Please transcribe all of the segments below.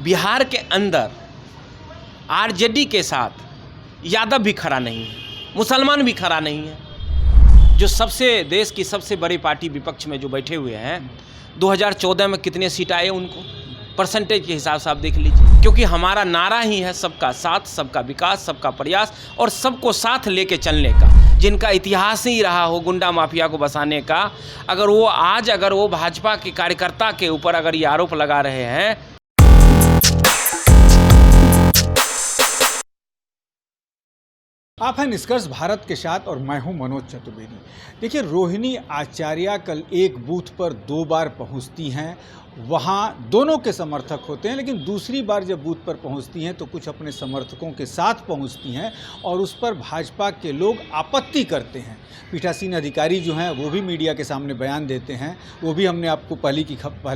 बिहार के अंदर आरजेडी के साथ यादव भी खड़ा नहीं है, मुसलमान भी खड़ा नहीं है। जो सबसे देश की सबसे बड़ी पार्टी विपक्ष में जो बैठे हुए हैं, 2014 में कितने सीट आए उनको, परसेंटेज के हिसाब से आप देख लीजिए। क्योंकि हमारा नारा ही है सबका साथ, सबका विकास, सबका प्रयास और सबको साथ लेके चलने का। जिनका इतिहास ही रहा हो गुंडा माफिया को बसाने का, अगर वो आज भाजपा के कार्यकर्ता के ऊपर अगर ये आरोप लगा रहे हैं। आप हैं निष्कर्ष भारत के साथ और मैं हूं मनोज चतुर्वेदी। देखिए, रोहिणी आचार्य कल एक बूथ पर 2 बार पहुंचती हैं, वहां दोनों के समर्थक होते हैं, लेकिन दूसरी बार जब बूथ पर पहुंचती हैं तो कुछ अपने समर्थकों के साथ पहुंचती हैं और उस पर भाजपा के लोग आपत्ति करते हैं। पीठासीन अधिकारी जो हैं वो भी मीडिया के सामने बयान देते हैं, वो भी हमने आपको पहले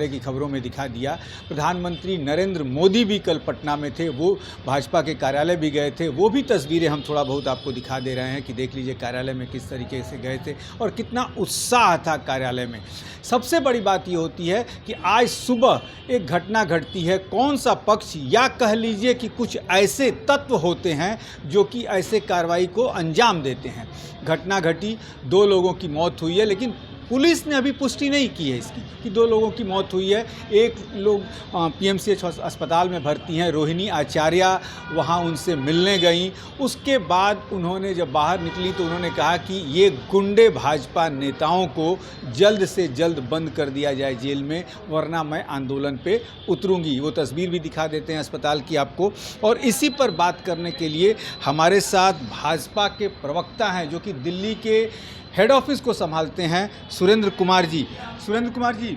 की खबरों में दिखा दिया। प्रधानमंत्री नरेंद्र मोदी भी कल पटना में थे, वो भाजपा के कार्यालय भी गए थे, वो भी तस्वीरें हम थोड़ा बहुत आपको दिखा दे रहे हैं कि देख लीजिए कार्यालय में किस तरीके से गए थे और कितना उत्साह था कार्यालय में। सबसे बड़ी बात ये होती है कि आज सुबह एक घटना घटती है। कौन सा पक्ष या कह लीजिए कि कुछ ऐसे तत्व होते हैं जो कि ऐसे कार्रवाई को अंजाम देते हैं। घटना घटी, 2 लोगों की मौत हुई है, लेकिन पुलिस ने अभी पुष्टि नहीं की है इसकी कि 2 लोगों की मौत हुई है। एक लोग पीएमसीएच अस्पताल में भर्ती हैं। रोहिणी आचार्य वहां उनसे मिलने गई। उसके बाद उन्होंने जब बाहर निकली तो उन्होंने कहा कि ये गुंडे भाजपा नेताओं को जल्द से जल्द बंद कर दिया जाए जेल में, वरना मैं आंदोलन पे उतरूंगी। वो तस्वीर भी दिखा देते हैं अस्पताल की आपको। और इसी पर बात करने के लिए हमारे साथ भाजपा के प्रवक्ता हैं जो कि दिल्ली के हेड ऑफिस को संभालते हैं, सुरेंद्र कुमार जी। सुरेंद्र कुमार जी,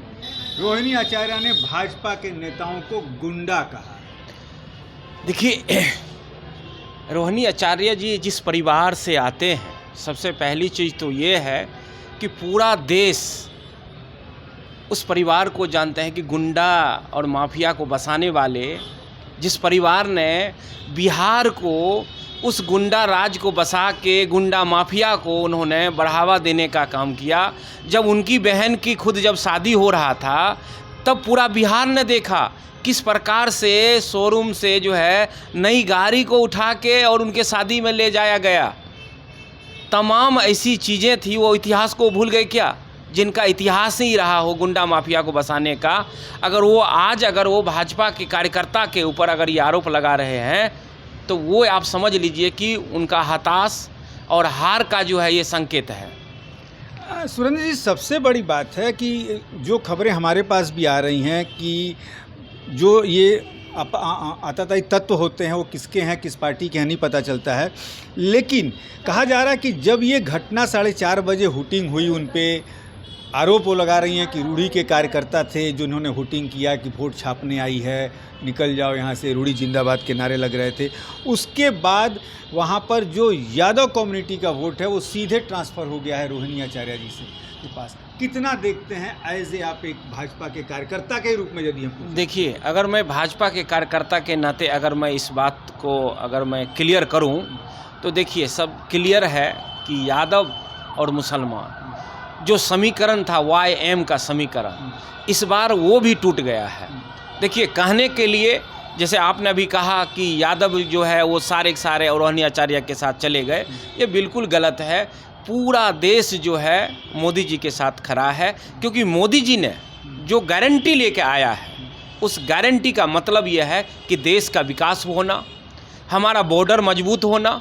रोहिणी आचार्य ने भाजपा के नेताओं को गुंडा कहा। देखिए, रोहिणी आचार्य जी जिस परिवार से आते हैं, सबसे पहली चीज़ तो ये है कि पूरा देश उस परिवार को जानते हैं कि गुंडा और माफिया को बसाने वाले जिस परिवार ने बिहार को उस गुंडा राज को बसा के गुंडा माफिया को उन्होंने बढ़ावा देने का काम किया। जब उनकी बहन की खुद जब शादी हो रहा था तब पूरा बिहार ने देखा किस प्रकार से शोरूम से जो है नई गाड़ी को उठा के और उनके शादी में ले जाया गया। तमाम ऐसी चीज़ें थी, वो इतिहास को भूल गए क्या? जिनका इतिहास ही रहा हो गुंडा माफिया को बसाने का, अगर वो आज भाजपा के कार्यकर्ता के ऊपर अगर ये आरोप लगा रहे हैं तो वो आप समझ लीजिए कि उनका हताश और हार का जो है ये संकेत है। सुरेंद्र जी, सबसे बड़ी बात है कि जो खबरें हमारे पास भी आ रही हैं कि जो ये आतताई तत्व होते हैं वो किसके हैं, किस पार्टी के हैं, नहीं पता चलता है। लेकिन कहा जा रहा है कि जब ये घटना 4:30 बजे हुटिंग हुई, उन पे आरोप वो लगा रही हैं कि रूढ़ी के कार्यकर्ता थे जिन्होंने हुटिंग किया कि वोट छापने आई है, निकल जाओ यहाँ से, रूढ़ी जिंदाबाद के नारे लग रहे थे। उसके बाद वहाँ पर जो यादव कम्युनिटी का वोट है वो सीधे ट्रांसफ़र हो गया है रोहिणी आचार्य जी से के पास। कितना देखते हैं एज ए आप एक भाजपा के कार्यकर्ता के रूप में, यदि हम देखिए, अगर मैं भाजपा के कार्यकर्ता के नाते अगर मैं इस बात को अगर मैं क्लियर करूं तो देखिए, सब क्लियर है कि यादव और मुसलमान जो समीकरण था YM का समीकरण, इस बार वो भी टूट गया है। देखिए, कहने के लिए जैसे आपने अभी कहा कि यादव जो है वो सारे के सारे और रोहिणी आचार्य के साथ चले गए, ये बिल्कुल गलत है। पूरा देश जो है मोदी जी के साथ खड़ा है, क्योंकि मोदी जी ने जो गारंटी लेके आया है उस गारंटी का मतलब ये है कि देश का विकास होना, हमारा बॉर्डर मजबूत होना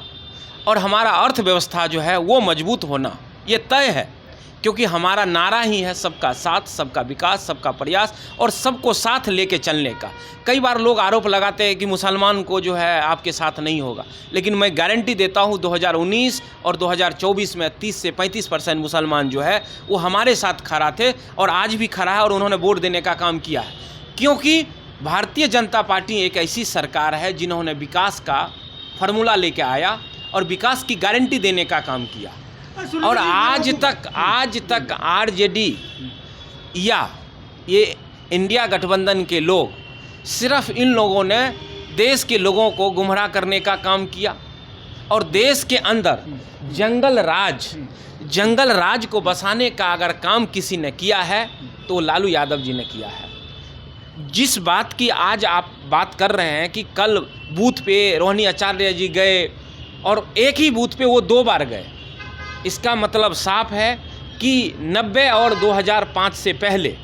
और हमारा अर्थव्यवस्था जो है वो मजबूत होना, ये तय है। क्योंकि हमारा नारा ही है सबका साथ, सबका विकास, सबका प्रयास और सबको साथ लेके चलने का। कई बार लोग आरोप लगाते हैं कि मुसलमान को जो है आपके साथ नहीं होगा, लेकिन मैं गारंटी देता हूँ 2019 और 2024 में 30 से 35% मुसलमान जो है वो हमारे साथ खड़ा थे और आज भी खड़ा है और उन्होंने वोट देने का काम किया है। क्योंकि भारतीय जनता पार्टी एक ऐसी सरकार है जिन्होंने विकास का फार्मूला लेके आया और विकास की गारंटी देने का काम किया। और आज तक आरजेडी या ये इंडिया गठबंधन के लोग, सिर्फ इन लोगों ने देश के लोगों को गुमराह करने का काम किया और देश के अंदर जंगल राज को बसाने का अगर काम किसी ने किया है तो लालू यादव जी ने किया है। जिस बात की आज आप बात कर रहे हैं कि कल बूथ पे रोहिणी आचार्य जी गए और एक ही बूथ पे वो 2 बार गए, इसका मतलब साफ है कि 90 और 2005 से पहले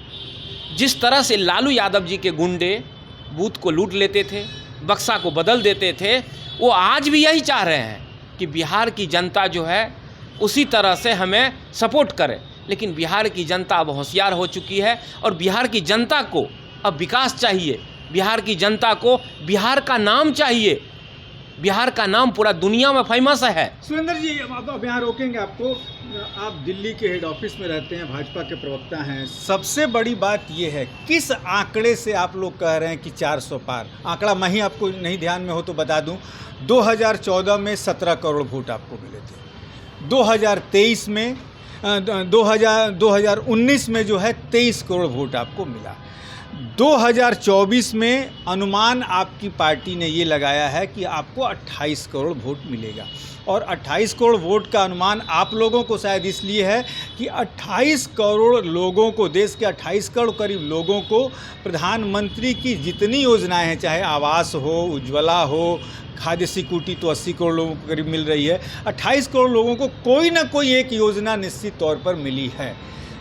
जिस तरह से लालू यादव जी के गुंडे बूथ को लूट लेते थे, बक्सा को बदल देते थे, वो आज भी यही चाह रहे हैं कि बिहार की जनता जो है उसी तरह से हमें सपोर्ट करे। लेकिन बिहार की जनता अब होशियार हो चुकी है और बिहार की जनता को अब विकास चाहिए, बिहार की जनता को बिहार का नाम चाहिए। बिहार का नाम पूरा दुनिया में फेमस है। सुरेंद्र जी, अब यहाँ रोकेंगे आपको। आप दिल्ली के हेड ऑफिस में रहते हैं, भाजपा के प्रवक्ता हैं। सबसे बड़ी बात ये है, किस आंकड़े से आप लोग कह रहे हैं कि 400 पार? आंकड़ा मैं ही आपको नहीं ध्यान में हो तो बता दूं, 2014 में 17 करोड़ वोट आपको मिले थे। 2023 में 2019 में जो है 23 करोड़ वोट आपको मिला। 2024 में अनुमान आपकी पार्टी ने ये लगाया है कि आपको 28 करोड़ वोट मिलेगा। और 28 करोड़ वोट का अनुमान आप लोगों को शायद इसलिए है कि 28 करोड़ लोगों को, देश के 28 करोड़ करीब लोगों को प्रधानमंत्री की जितनी योजनाएं हैं, चाहे आवास हो, उज्ज्वला हो, खाद्य सिक्योरिटी तो 80 करोड़ लोगों को करीब मिल रही है, 28 करोड़ लोगों को कोई ना कोई एक योजना निश्चित तौर पर मिली है,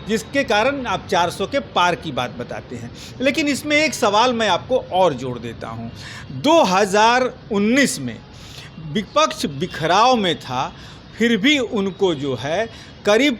जिसके कारण आप 400 के पार की बात बताते हैं। लेकिन इसमें एक सवाल मैं आपको और जोड़ देता हूं। 2019 में विपक्ष बिखराव में था, फिर भी उनको जो है करीब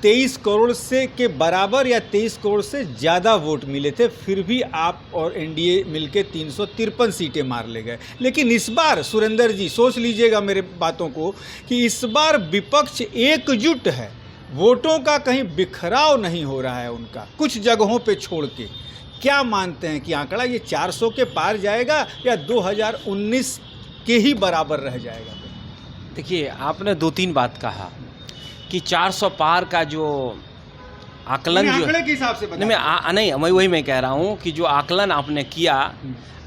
23 करोड़ से के बराबर या 23 करोड़ से ज़्यादा वोट मिले थे, फिर भी आप और एनडीए मिलके 353 सीटें मार ले गए। लेकिन इस बार सुरेंद्र जी सोच लीजिएगा मेरे बातों को कि इस बार विपक्ष एकजुट है, वोटों का कहीं बिखराव नहीं हो रहा है उनका, कुछ जगहों पे छोड़ के। क्या मानते हैं कि आंकड़ा ये 400 के पार जाएगा या 2019 के ही बराबर रह जाएगा? देखिए, आपने 2-3 बात कहा कि 400 पार का जो आकलन जो आंकड़े के हिसाब से मैं वही मैं कह रहा हूँ कि जो आकलन आपने किया,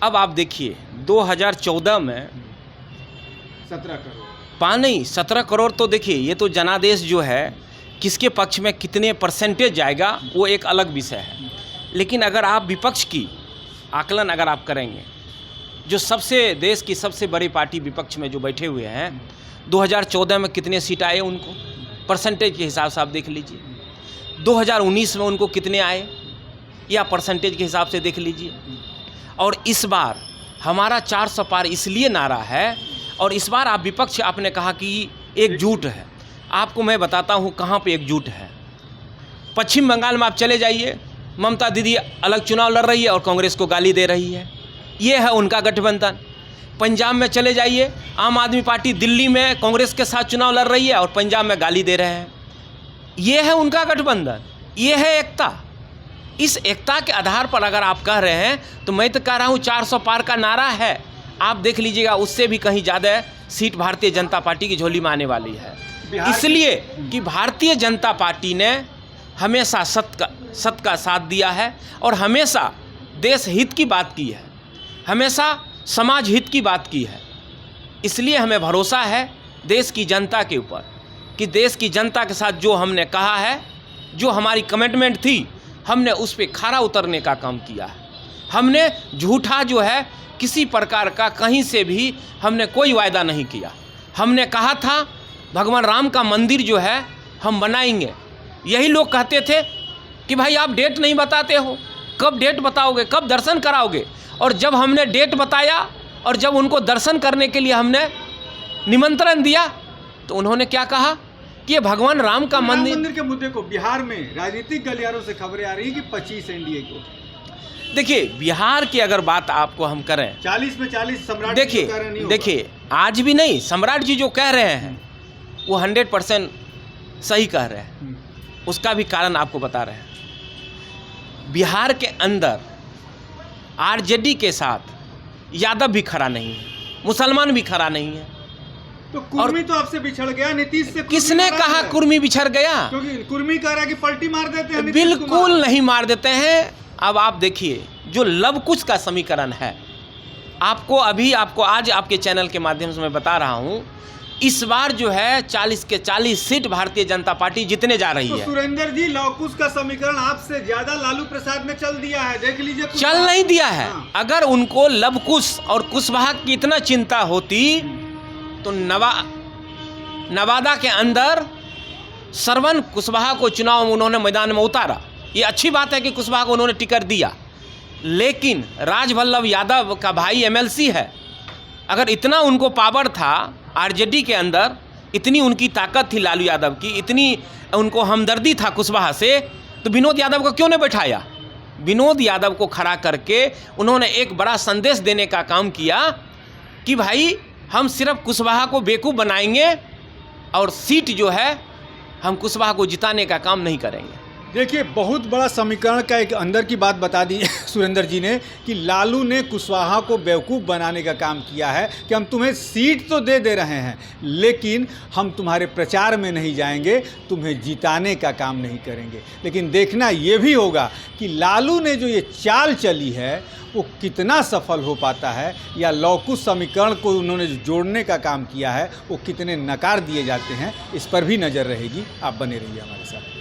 अब आप देखिए 2014 में 17 करोड़ तो देखिए, ये तो जनादेश जो है किसके पक्ष में कितने परसेंटेज जाएगा वो एक अलग विषय है। लेकिन अगर आप विपक्ष की आकलन अगर आप करेंगे, जो सबसे देश की सबसे बड़ी पार्टी विपक्ष में जो बैठे हुए हैं, 2014 में कितने सीट आए उनको परसेंटेज के हिसाब से आप देख लीजिए, 2019 में उनको कितने आए या परसेंटेज के हिसाब से देख लीजिए। और इस बार हमारा 400 पार इसलिए नारा है, और इस बार आप विपक्ष आपने कहा कि एकजुट है। आपको मैं बताता हूँ कहाँ पे एकजुट है। पश्चिम बंगाल में आप चले जाइए, ममता दीदी अलग चुनाव लड़ रही है और कांग्रेस को गाली दे रही है, ये है उनका गठबंधन। पंजाब में चले जाइए, आम आदमी पार्टी दिल्ली में कांग्रेस के साथ चुनाव लड़ रही है और पंजाब में गाली दे रहे हैं, ये है उनका गठबंधन, ये है एकता। इस एकता के आधार पर अगर आप कह रहे हैं तो मैं तो कह रहा हूँ 400 पार का नारा है। आप देख लीजिएगा, उससे भी कहीं ज़्यादा सीट भारतीय जनता पार्टी की झोली में आने वाली है। इसलिए कि भारतीय जनता पार्टी ने हमेशा सत्य का साथ दिया है और हमेशा देश हित की बात की है, हमेशा समाज हित की बात की है। इसलिए हमें भरोसा है देश की जनता के ऊपर कि देश की जनता के साथ जो हमने कहा है, जो हमारी कमिटमेंट थी, हमने उस पर खरा उतरने का काम किया है। हमने झूठा जो है किसी प्रकार का कहीं से भी हमने कोई वायदा नहीं किया। हमने कहा था भगवान राम का मंदिर जो है हम बनाएंगे। यही लोग कहते थे कि भाई आप डेट नहीं बताते हो, कब डेट बताओगे, कब दर्शन कराओगे। और जब हमने डेट बताया और जब उनको दर्शन करने के लिए हमने निमंत्रण दिया तो उन्होंने क्या कहा कि ये भगवान राम का मंदिर के मुद्दे को बिहार में राजनीतिक गलियारों से खबरें आ रही है कि 25 एनडीए को। देखिए, बिहार की अगर बात आपको हम करें 40 में 40 सम्राट। देखिए आज भी नहीं, सम्राट जी जो कह रहे हैं वो 100% सही कह रहे हैं। उसका भी कारण आपको बता रहे हैं। बिहार के अंदर आरजेडी के साथ यादव भी खड़ा नहीं है, मुसलमान भी खड़ा नहीं है। तो कुर्मी तो आपसे बिछड़ गया, नीतीश से। किसने कहा कुर्मी बिछड़ गया? क्योंकि कुर्मी कह रहा है कि पलटी मार देते हैं। बिल्कुल नहीं मार देते हैं। अब आप देखिए, जो लव कुश का समीकरण है, आपको आज आपके चैनल के माध्यम से मैं बता रहा हूँ इस बार जो है 40 के 40 सीट भारतीय जनता पार्टी जीतने जा रही तो है। सुरेंद्र जी, लवकुश का समीकरण आपसे ज्यादा लालू प्रसाद ने चल दिया है, देख लीजिए। चल नहीं दिया है। हाँ। अगर उनको लवकुश और कुशवाहा की इतना चिंता होती तो नवादा के अंदर श्रवण कुशवाहा को चुनाव में उन्होंने मैदान में उतारा। ये अच्छी बात है कि कुशवाहा को उन्होंने टिकट दिया, लेकिन राजवल्लभ यादव का भाई एमएलसी है। अगर इतना उनको पावर था आरजेडी के अंदर, इतनी उनकी ताकत थी लालू यादव की, इतनी उनको हमदर्दी था कुशवाहा से, तो विनोद यादव को क्यों नहीं बैठाया? विनोद यादव को खड़ा करके उन्होंने एक बड़ा संदेश देने का काम किया कि भाई हम सिर्फ कुशवाहा को बेवकूफ़ बनाएंगे और सीट जो है हम कुशवाहा को जिताने का काम नहीं करेंगे। देखिए, बहुत बड़ा समीकरण का एक अंदर की बात बता दी सुरेंद्र जी ने कि लालू ने कुशवाहा को बेवकूफ़ बनाने का काम किया है कि हम तुम्हें सीट तो दे रहे हैं, लेकिन हम तुम्हारे प्रचार में नहीं जाएंगे, तुम्हें जिताने का काम नहीं करेंगे। लेकिन देखना ये भी होगा कि लालू ने जो ये चाल चली है वो कितना सफल हो पाता है, या लवकुश समीकरण को उन्होंने जो जोड़ने का काम किया है वो कितने नकार दिए जाते हैं, इस पर भी नज़र रहेगी। आप बने रहिए हमारे साथ।